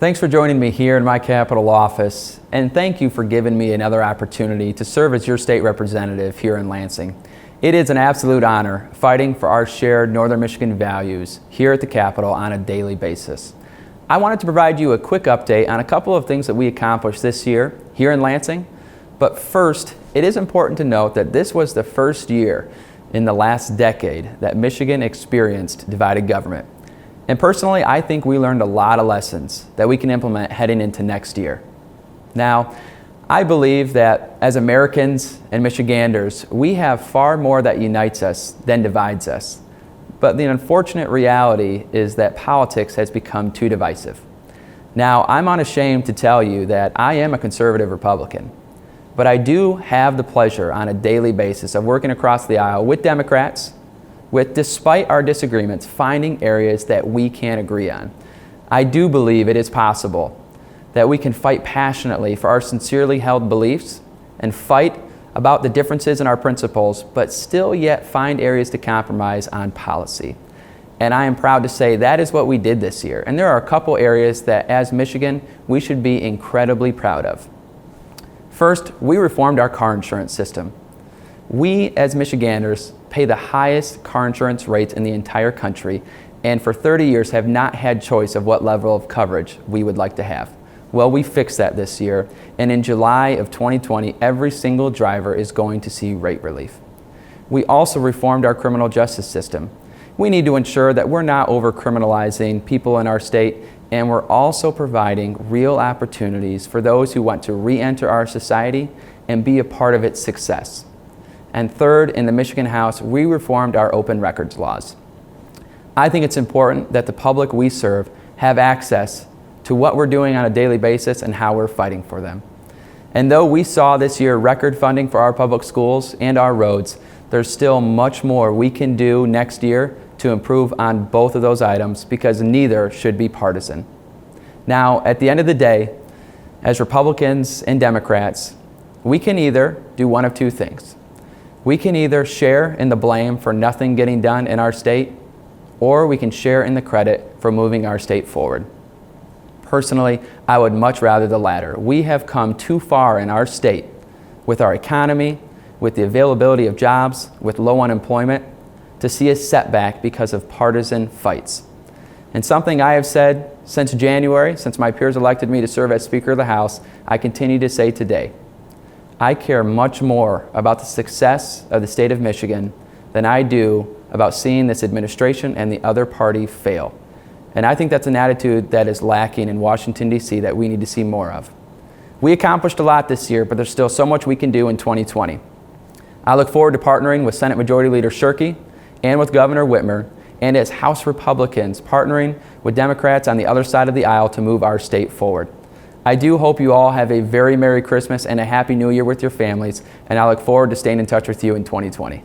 Thanks for joining me here in my Capitol office, and thank you for giving me another opportunity to serve as your state representative here in Lansing. It is an absolute honor fighting for our shared Northern Michigan values here at the Capitol on a daily basis. I wanted to provide you a quick update on a couple of things that we accomplished this year here in Lansing, but first, it is important to note that this was the first year in the last decade that Michigan experienced divided government. And personally, I think we learned a lot of lessons that we can implement heading into next year. Now, I believe that as Americans and Michiganders, we have far more that unites us than divides us. But the unfortunate reality is that politics has become too divisive. Now, I'm unashamed to tell you that I am a conservative Republican, but I do have the pleasure on a daily basis of working across the aisle with Democrats, despite our disagreements, finding areas that we can agree on. I do believe it is possible that we can fight passionately for our sincerely held beliefs and fight about the differences in our principles, but still yet find areas to compromise on policy. And I am proud to say that is what we did this year. And there are a couple areas that, as Michigan, we should be incredibly proud of. First, we reformed our car insurance system. We, as Michiganders, pay the highest car insurance rates in the entire country, and for 30 years have not had choice of what level of coverage we would like to have. Well, we fixed that this year, and in July of 2020, every single driver is going to see rate relief. We also reformed our criminal justice system. We need to ensure that we're not over-criminalizing people in our state, and we're also providing real opportunities for those who want to re-enter our society and be a part of its success. And third, in the Michigan House, we reformed our open records laws. I think it's important that the public we serve have access to what we're doing on a daily basis and how we're fighting for them. And though we saw this year record funding for our public schools and our roads, there's still much more we can do next year to improve on both of those items, because neither should be partisan. Now, at the end of the day, as Republicans and Democrats, we can either do one of two things. We can either share in the blame for nothing getting done in our state, or we can share in the credit for moving our state forward. Personally, I would much rather the latter. We have come too far in our state with our economy, with the availability of jobs, with low unemployment, to see a setback because of partisan fights. And something I have said since January, since my peers elected me to serve as Speaker of the House, I continue to say today. I care much more about the success of the state of Michigan than I do about seeing this administration and the other party fail. And I think that's an attitude that is lacking in Washington, D.C. that we need to see more of. We accomplished a lot this year, but there's still so much we can do in 2020. I look forward to partnering with Senate Majority Leader Shirkey and with Governor Whitmer, and as House Republicans partnering with Democrats on the other side of the aisle to move our state forward. I do hope you all have a very Merry Christmas and a Happy New Year with your families, and I look forward to staying in touch with you in 2020.